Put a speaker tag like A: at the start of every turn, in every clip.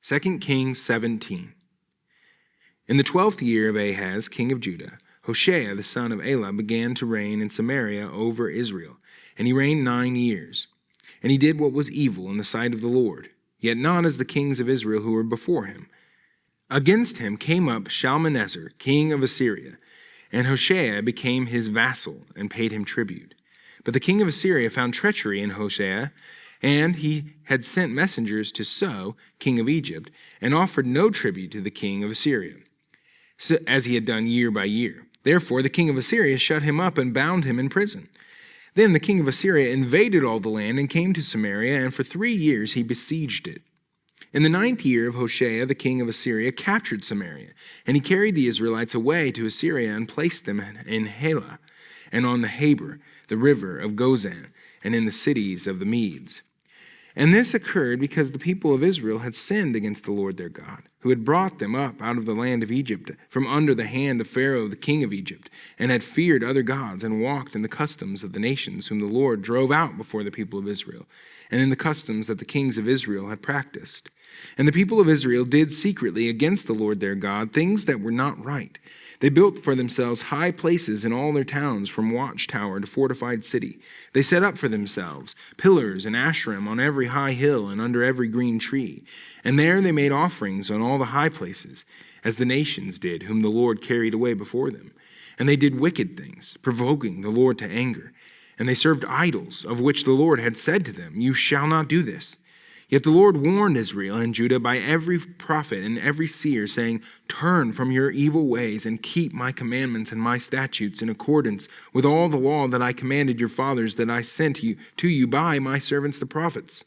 A: 2 Kings 17. In the 12th year of Ahaz, king of Judah, Hoshea the son of Elah began to reign in Samaria over Israel, and he reigned 9 years. And he did what was evil in the sight of the Lord, yet not as the kings of Israel who were before him. Against him came up Shalmaneser, king of Assyria, and Hoshea became his vassal and paid him tribute. But the king of Assyria found treachery in Hoshea, and he had sent messengers to So, king of Egypt, and offered no tribute to the king of Assyria, as he had done year by year. Therefore the king of Assyria shut him up and bound him in prison. Then the king of Assyria invaded all the land and came to Samaria, and for 3 years he besieged it. In the 9th year of Hoshea, the king of Assyria captured Samaria, and he carried the Israelites away to Assyria and placed them in Halah, and on the Habor, the river of Gozan, and in the cities of the Medes. And this occurred because the people of Israel had sinned against the Lord their God, who had brought them up out of the land of Egypt, from under the hand of Pharaoh the king of Egypt, and had feared other gods, and walked in the customs of the nations whom the Lord drove out before the people of Israel, and in the customs that the kings of Israel had practiced. And the people of Israel did secretly against the Lord their God things that were not right. They built for themselves high places in all their towns, from watchtower to fortified city. They set up for themselves pillars and Asherim on every high hill and under every green tree. And there they made offerings on all the high places, as the nations did, whom the Lord carried away before them. And they did wicked things, provoking the Lord to anger. And they served idols, of which the Lord had said to them, "You shall not do this." Yet the Lord warned Israel and Judah by every prophet and every seer, saying, "Turn from your evil ways and keep my commandments and my statutes in accordance with all the law that I commanded your fathers, that I sent to you by my servants the prophets."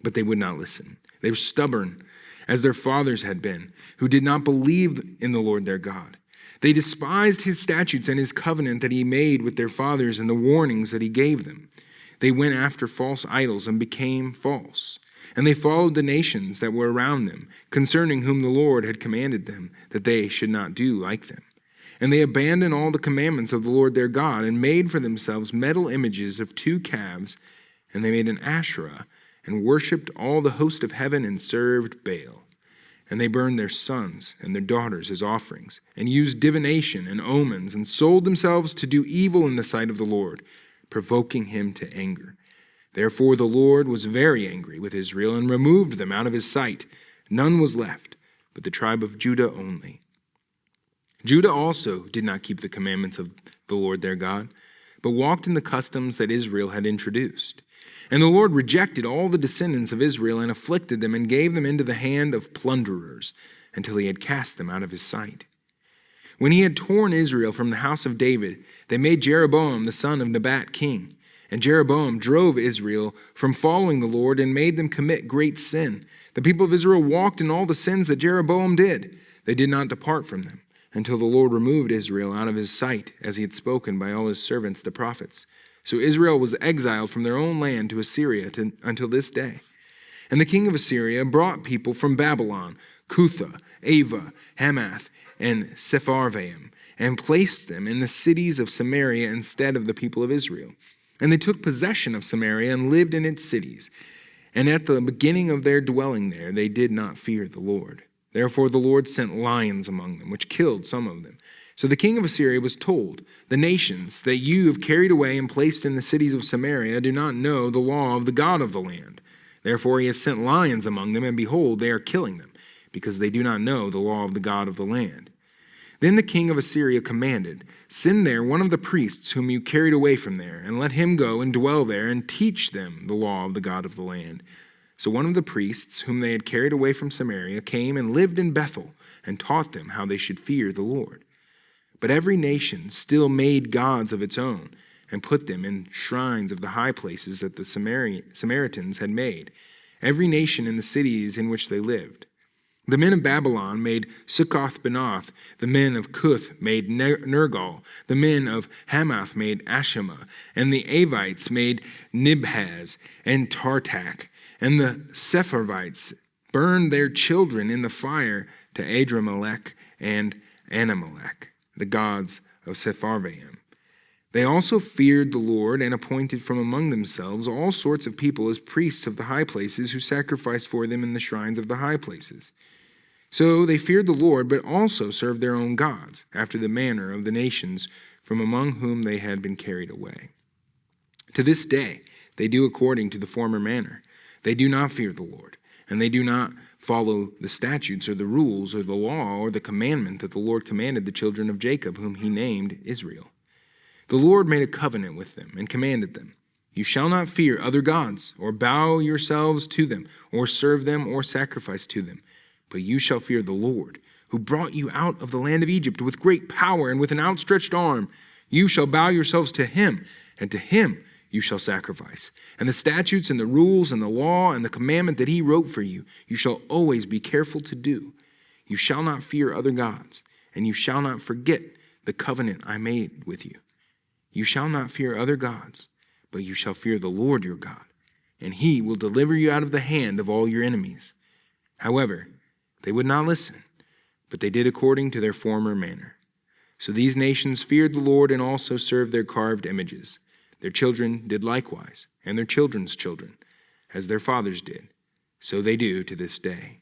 A: But they would not listen. They were stubborn, as their fathers had been, who did not believe in the Lord their God. They despised his statutes and his covenant that he made with their fathers and the warnings that he gave them. They went after false idols and became false. And they followed the nations that were around them, concerning whom the Lord had commanded them, that they should not do like them. And they abandoned all the commandments of the Lord their God, and made for themselves metal images of 2 calves, and they made an Asherah, and worshipped all the host of heaven, and served Baal. And they burned their sons and their daughters as offerings, and used divination and omens, and sold themselves to do evil in the sight of the Lord, provoking him to anger. Therefore the Lord was very angry with Israel and removed them out of his sight. None was left, but the tribe of Judah only. Judah also did not keep the commandments of the Lord their God, but walked in the customs that Israel had introduced. And the Lord rejected all the descendants of Israel and afflicted them and gave them into the hand of plunderers until he had cast them out of his sight. When he had torn Israel from the house of David, they made Jeroboam the son of Nebat king. And Jeroboam drove Israel from following the Lord and made them commit great sin. The people of Israel walked in all the sins that Jeroboam did. They did not depart from them until the Lord removed Israel out of his sight, as he had spoken by all his servants the prophets. So Israel was exiled from their own land to Assyria until this day. And the king of Assyria brought people from Babylon, Cutha, Ava, Hamath, and Sepharvaim, and placed them in the cities of Samaria instead of the people of Israel. And they took possession of Samaria and lived in its cities. And at the beginning of their dwelling there, they did not fear the Lord. Therefore the Lord sent lions among them, which killed some of them. So the king of Assyria was told, "The nations that you have carried away and placed in the cities of Samaria do not know the law of the God of the land. Therefore he has sent lions among them, and behold, they are killing them, because they do not know the law of the God of the land." Then the king of Assyria commanded, "Send there one of the priests whom you carried away from there, and let him go and dwell there and teach them the law of the God of the land." So one of the priests whom they had carried away from Samaria came and lived in Bethel and taught them how they should fear the Lord. But every nation still made gods of its own and put them in shrines of the high places that the Samaritans had made, every nation in the cities in which they lived. The men of Babylon made Succoth-Benoth. The men of Cuth made Nergal. The men of Hamath made Ashima. And the Avites made Nibhaz and Tartak. And the Sepharvites burned their children in the fire to Adramelech and Anamelech, the gods of Sepharvaim. They also feared the Lord and appointed from among themselves all sorts of people as priests of the high places who sacrificed for them in the shrines of the high places. So they feared the Lord, but also served their own gods, after the manner of the nations from among whom they had been carried away. To this day they do according to the former manner. They do not fear the Lord, and they do not follow the statutes or the rules or the law or the commandment that the Lord commanded the children of Jacob, whom he named Israel. The Lord made a covenant with them and commanded them, "You shall not fear other gods, or bow yourselves to them, or serve them, or sacrifice to them. But you shall fear the Lord, who brought you out of the land of Egypt with great power and with an outstretched arm. You shall bow yourselves to him, and to him you shall sacrifice. And the statutes and the rules and the law and the commandment that he wrote for you, you shall always be careful to do. You shall not fear other gods, and you shall not forget the covenant I made with you. You shall not fear other gods, but you shall fear the Lord your God, and he will deliver you out of the hand of all your enemies." However, they would not listen, but they did according to their former manner. So these nations feared the Lord and also served their carved images. Their children did likewise, and their children's children, as their fathers did. So they do to this day.